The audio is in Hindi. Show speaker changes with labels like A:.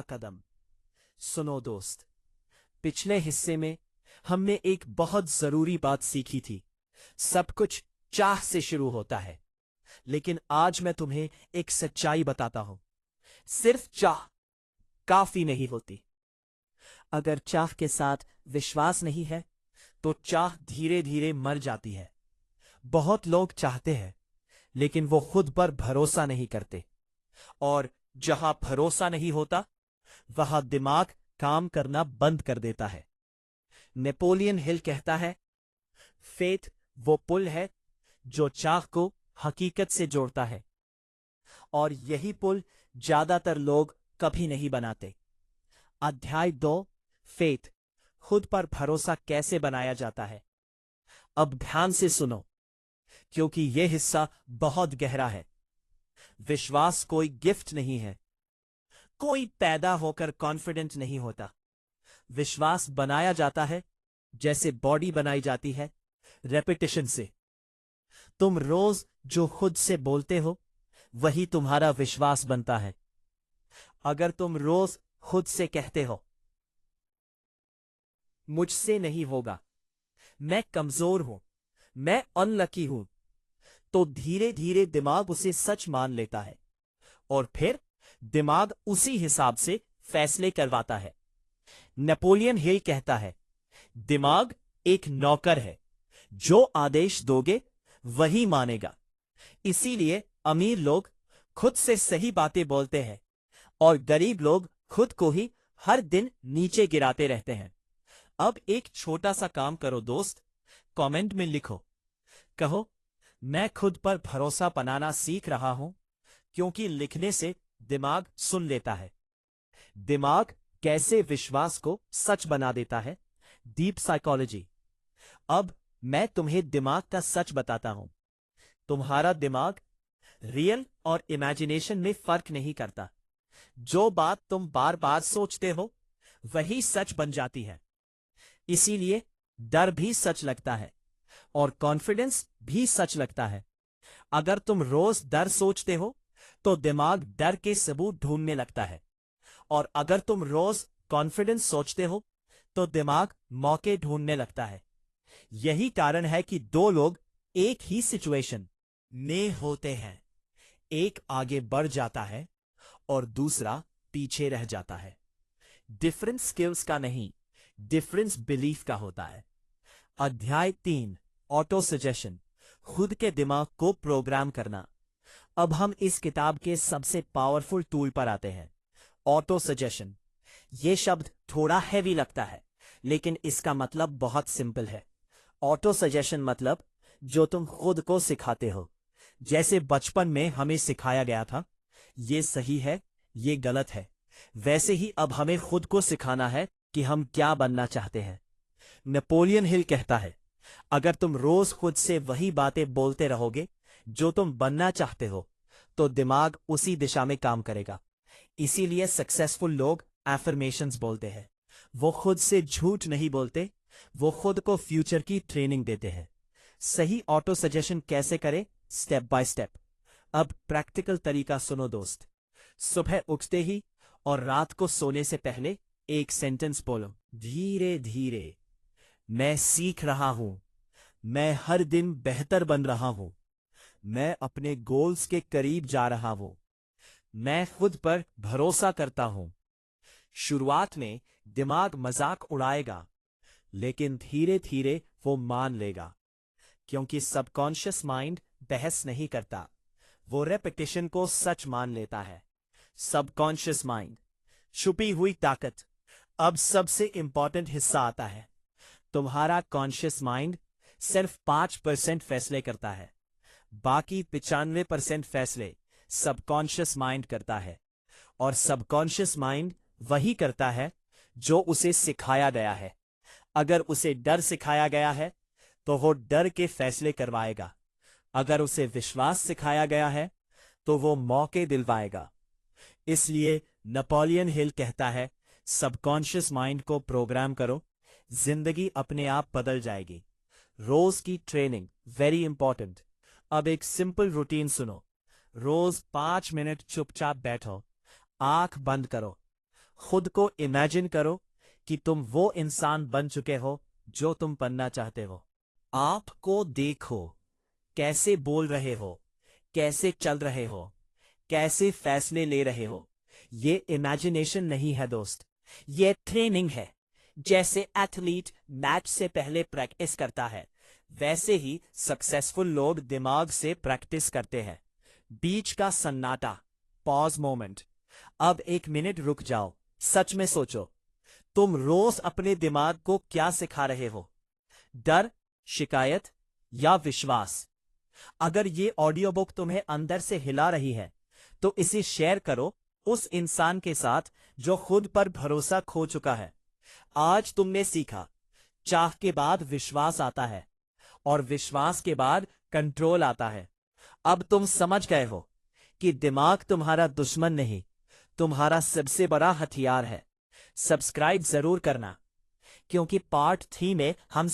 A: कदम। सुनो दोस्त, पिछले हिस्से में हमने एक बहुत जरूरी बात सीखी थी। सब कुछ चाह से शुरू होता है, लेकिन आज मैं तुम्हें एक सच्चाई बताता हूं। सिर्फ चाह काफी नहीं होती। अगर चाह के साथ विश्वास नहीं है तो चाह धीरे धीरे मर जाती है। बहुत लोग चाहते हैं, लेकिन वो खुद पर भरोसा नहीं करते, और जहां भरोसा नहीं होता वहां दिमाग काम करना बंद कर देता है। नेपोलियन हिल कहता है, फेथ वो पुल है जो चाह को हकीकत से जोड़ता है, और यही पुल ज्यादातर लोग कभी नहीं बनाते। अध्याय 2, फेथ, खुद पर भरोसा कैसे बनाया जाता है। अब ध्यान से सुनो, क्योंकि यह हिस्सा बहुत गहरा है। विश्वास कोई गिफ्ट नहीं है। कोई पैदा होकर कॉन्फिडेंट नहीं होता। विश्वास बनाया जाता है जैसे बॉडी बनाई जाती है, रेपिटेशन से। तुम रोज जो खुद से बोलते हो वही तुम्हारा विश्वास बनता है। अगर तुम रोज खुद से कहते हो, मुझसे नहीं होगा, मैं कमजोर हूं, मैं अनलकी हूं, तो धीरे धीरे दिमाग उसे सच मान लेता है, और फिर दिमाग उसी हिसाब से फैसले करवाता है। नेपोलियन हिल कहता है, दिमाग एक नौकर है, जो आदेश दोगे वही मानेगा। इसीलिए अमीर लोग खुद से सही बातें बोलते हैं, और गरीब लोग खुद को ही हर दिन नीचे गिराते रहते हैं। अब एक छोटा सा काम करो दोस्त, कमेंट में लिखो, कहो, मैं खुद पर भरोसा बनाना सीख रहा हूं, क्योंकि लिखने से दिमाग सुन लेता है। दिमाग कैसे विश्वास को सच बना देता है। Deep psychology. अब मैं तुम्हें दिमाग का सच बताता हूं। तुम्हारा दिमाग रियल और इमेजिनेशन में फर्क नहीं करता। जो बात तुम बार बार सोचते हो वही सच बन जाती है। इसीलिए डर भी सच लगता है, और कॉन्फिडेंस भी सच लगता है। अगर तुम रोज डर सोचते हो तो दिमाग डर के सबूत ढूंढने लगता है, और अगर तुम रोज कॉन्फिडेंस सोचते हो तो दिमाग मौके ढूंढने लगता है। यही कारण है कि दो लोग एक ही सिचुएशन में होते हैं, एक आगे बढ़ जाता है और दूसरा पीछे रह जाता है। डिफरेंस स्किल्स का नहीं, डिफरेंस बिलीफ का होता है। अध्याय 3, ऑटो सजेशन, खुद के दिमाग को प्रोग्राम करना। अब हम इस किताब के सबसे पावरफुल टूल पर आते हैं, ऑटो सजेशन। यह शब्द थोड़ा हैवी लगता है, लेकिन इसका मतलब बहुत सिंपल है। ऑटो सजेशन मतलब जो तुम खुद को सिखाते हो। जैसे बचपन में हमें सिखाया गया था, ये सही है, ये गलत है, वैसे ही अब हमें खुद को सिखाना है कि हम क्या बनना चाहते हैं। नेपोलियन हिल कहता है, अगर तुम रोज खुद से वही बातें बोलते रहोगे जो तुम बनना चाहते हो, तो दिमाग उसी दिशा में काम करेगा। इसीलिए सक्सेसफुल लोग एफर्मेशंस बोलते हैं। वो खुद से झूठ नहीं बोलते, वो खुद को फ्यूचर की ट्रेनिंग देते हैं। सही ऑटो सजेशन कैसे करें, स्टेप बाय स्टेप। अब प्रैक्टिकल तरीका सुनो दोस्त। सुबह उठते ही और रात को सोने से पहले एक सेंटेंस बोलो, धीरे धीरे, मैं सीख रहा हूं, मैं हर दिन बेहतर बन रहा हूं, मैं अपने गोल्स के करीब जा रहा हूं, मैं खुद पर भरोसा करता हूं। शुरुआत में दिमाग मजाक उड़ाएगा, लेकिन धीरे धीरे वो मान लेगा, क्योंकि सबकॉन्शियस माइंड बहस नहीं करता, वो रेपिटेशन को सच मान लेता है। सबकॉन्शियस माइंड, छुपी हुई ताकत। अब सबसे इंपॉर्टेंट हिस्सा आता है। तुम्हारा कॉन्शियस माइंड सिर्फ 5% फैसले करता है, बाकी 95% फैसले सबकॉन्शियस माइंड करता है। और सबकॉन्शियस माइंड वही करता है जो उसे सिखाया गया है। अगर उसे डर सिखाया गया है तो वो डर के फैसले करवाएगा। अगर उसे विश्वास सिखाया गया है तो वो मौके दिलवाएगा। इसलिए नेपोलियन हिल कहता है, सबकॉन्शियस माइंड को प्रोग्राम करो, जिंदगी अपने आप बदल जाएगी। रोज की ट्रेनिंग वेरी इंपॉर्टेंट। अब एक सिंपल रूटीन सुनो। रोज 5 मिनट चुपचाप बैठो, आंख बंद करो, खुद को इमेजिन करो कि तुम वो इंसान बन चुके हो जो तुम बनना चाहते हो। आपको देखो, कैसे बोल रहे हो, कैसे चल रहे हो, कैसे फैसले ले रहे हो। ये इमेजिनेशन नहीं है दोस्त, ये ट्रेनिंग है। जैसे एथलीट मैच से पहले प्रैक्टिस करता है, वैसे ही सक्सेसफुल लोग दिमाग से प्रैक्टिस करते हैं। बीच का सन्नाटा, पॉज मोमेंट। अब 1 मिनट रुक जाओ, सच में सोचो, तुम रोज अपने दिमाग को क्या सिखा रहे हो? डर, शिकायत या विश्वास? अगर ये ऑडियो बुक तुम्हें अंदर से हिला रही है, तो इसे शेयर करो उस इंसान के साथ जो खुद पर भरोसा खो चुका है। आज तुमने सीखा, चाह के बाद विश्वास आता है और विश्वास के बाद कंट्रोल आता है। अब तुम समझ गए हो कि दिमाग तुम्हारा दुश्मन नहीं, तुम्हारा सबसे बड़ा हथियार है। सब्सक्राइब जरूर करना, क्योंकि पार्ट 3 में हम